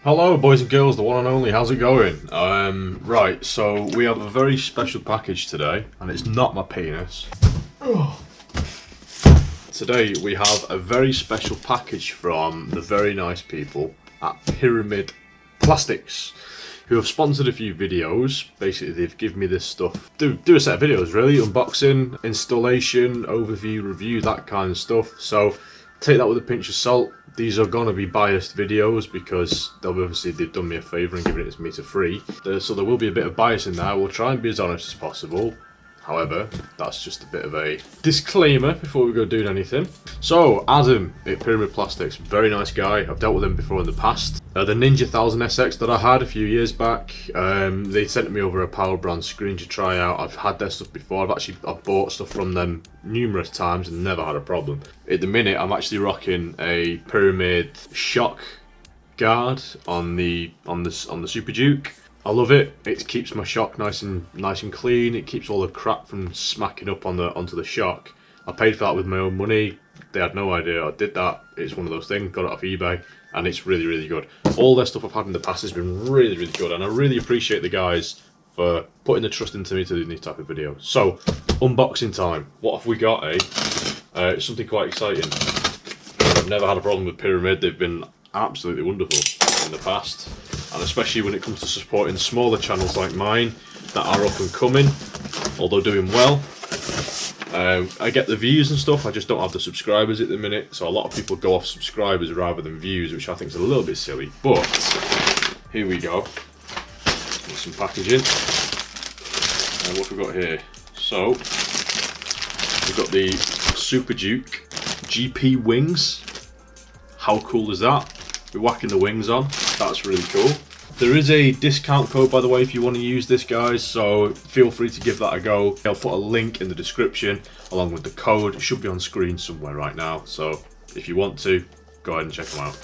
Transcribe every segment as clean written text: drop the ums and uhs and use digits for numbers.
Hello boys and girls, the one and only, how's it going? Right, so we have a very special package today, and it's not my penis. Today we have a very special package from the very nice people at Pyramid Plastics, who have sponsored a few videos. Basically they've given me this stuff, do a set of videos really, unboxing, installation, overview, review, that kind of stuff. So take that with a pinch of salt. These are going to be biased videos because they've done me a favour and given it to me for free. So there will be a bit of bias in there. We'll try and be as honest as possible. However, that's just a bit of a disclaimer before we go doing anything. So, Adam at Pyramid Plastics, very nice guy. I've dealt with him before in the past. The Ninja 1000 SX that I had a few years back, they sent me over a Power Brand screen to try out. I've had their stuff before. I've bought stuff from them numerous times and never had a problem. At the minute, I'm actually rocking a Pyramid shock guard on the SuperDuke. I love it. It keeps my shock nice and clean. It keeps all the crap from smacking up onto the shock. I paid for that with my own money. They had no idea I did that. It's one of those things. Got it off eBay, and it's really, really good. All their stuff I've had in the past has been really, really good, and I really appreciate the guys for putting the trust into me to do these type of videos. So, unboxing time. What have we got? It's something quite exciting. I've never had a problem with Pyramid. They've been absolutely wonderful in the past. And especially when it comes to supporting smaller channels like mine that are up and coming, although doing well. I get the views and stuff, I just don't have the subscribers at the minute, so a lot of people go off subscribers rather than views, which I think is a little bit silly. But here we go, with some packaging. And what have we got here? So we've got the SuperDuke GP wings. How cool is that? We're whacking the wings on. That's really cool. There is a discount code, by the way, if you want to use this, guys, so feel free to give that a go. I'll put a link in the description along with the code. It should be on screen somewhere right now, so if you want to, go ahead and check them out.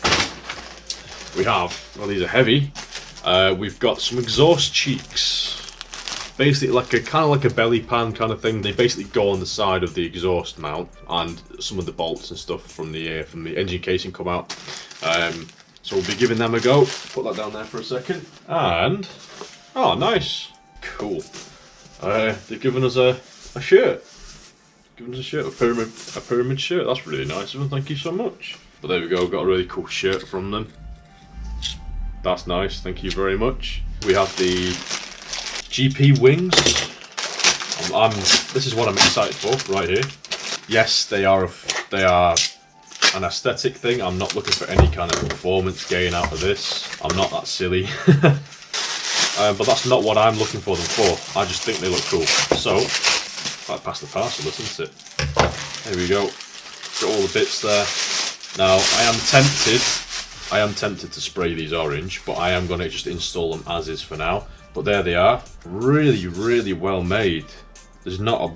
We have, well, these are heavy. We've got some exhaust cheeks. Basically kind of like a belly pan kind of thing. They basically go on the side of the exhaust mount, and some of the bolts and stuff from the engine casing come out. So we'll be giving them a go. Put that down there for a second. And, oh, nice. Cool. They've given us a shirt. Given us a shirt, a pyramid shirt. That's really nice of them. Thank you so much. But there we go. Got a really cool shirt from them. That's nice. Thank you very much. We have the GP wings. This is what I'm excited for right here. Yes, they are an aesthetic thing. I'm not looking for any kind of performance gain out of this. I'm not that silly. But that's not what I'm looking for them for. I just think they look cool. So, if I pass the parcel, isn't it? There we go. Got all the bits there. Now, I am tempted to spray these orange, but I am going to just install them as is for now. But there they are. Really, really well made. There's not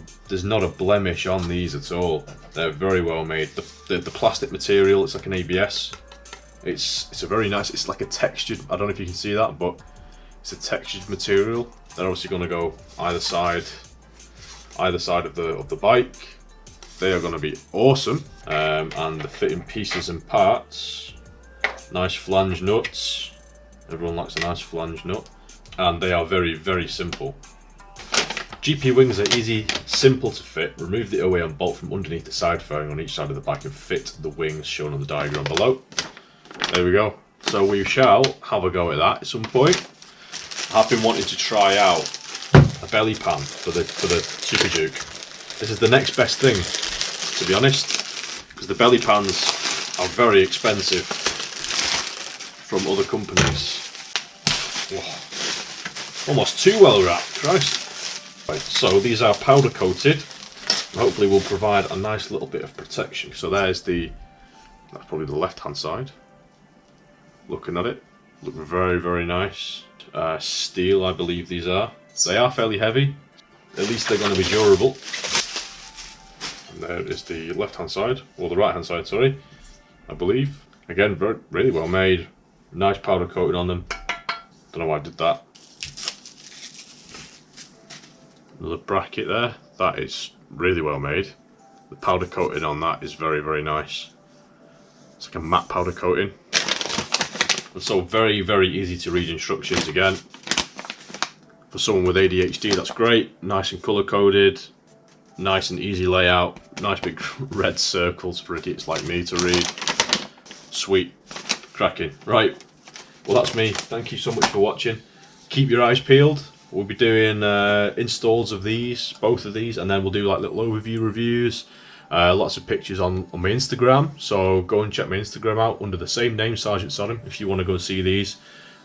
a blemish on these at all. They're very well made. The plastic material, it's like an ABS. It's a very nice. It's like a textured. I don't know if you can see that, but it's a textured material. They're obviously going to go either side of the bike. They are going to be awesome. And the fitting pieces and parts. Nice flange nuts. Everyone likes a nice flange nut. And they are very, very simple. GP wings are easy, simple to fit. Remove the OA and bolt from underneath the side fairing on each side of the bike and fit the wings shown on the diagram below. There we go. So we shall have a go at that at some point. I've been wanting to try out a belly pan for the SuperDuke. This is the next best thing, to be honest, because the belly pans are very expensive from other companies. Whoa. Almost too well wrapped, Christ. Right, so these are powder coated, and hopefully will provide a nice little bit of protection. So that's probably the left hand side. Looking at it, look very, very nice. Steel, I believe these are. They are fairly heavy, at least they're going to be durable. And there is the left hand side, or the right hand side, sorry, I believe. Again, really well made, nice powder coating on them. Don't know why I did that. Another bracket there, that is really well made. The powder coating on that is very, very nice. It's like a matte powder coating. And so very, very easy to read instructions again. For someone with ADHD, that's great. Nice and colour coded. Nice and easy layout. Nice big red circles for idiots like me to read. Sweet. Cracking. Right. Well, that's me. Thank you so much for watching. Keep your eyes peeled. We'll be doing installs of these, both of these, and then we'll do like little overview reviews. Lots of pictures on my Instagram, so go and check my Instagram out under the same name, Sergeant Sodom, if you want to go see these.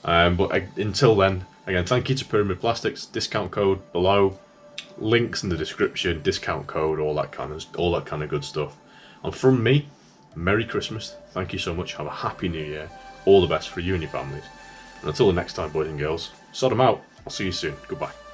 But until then, again, thank you to Pyramid Plastics. Discount code below, links in the description, discount code, all that kind of good stuff. And from me, Merry Christmas. Thank you so much. Have a happy New Year. All the best for you and your families. And until the next time, boys and girls, Sodom out. I'll see you soon. Goodbye.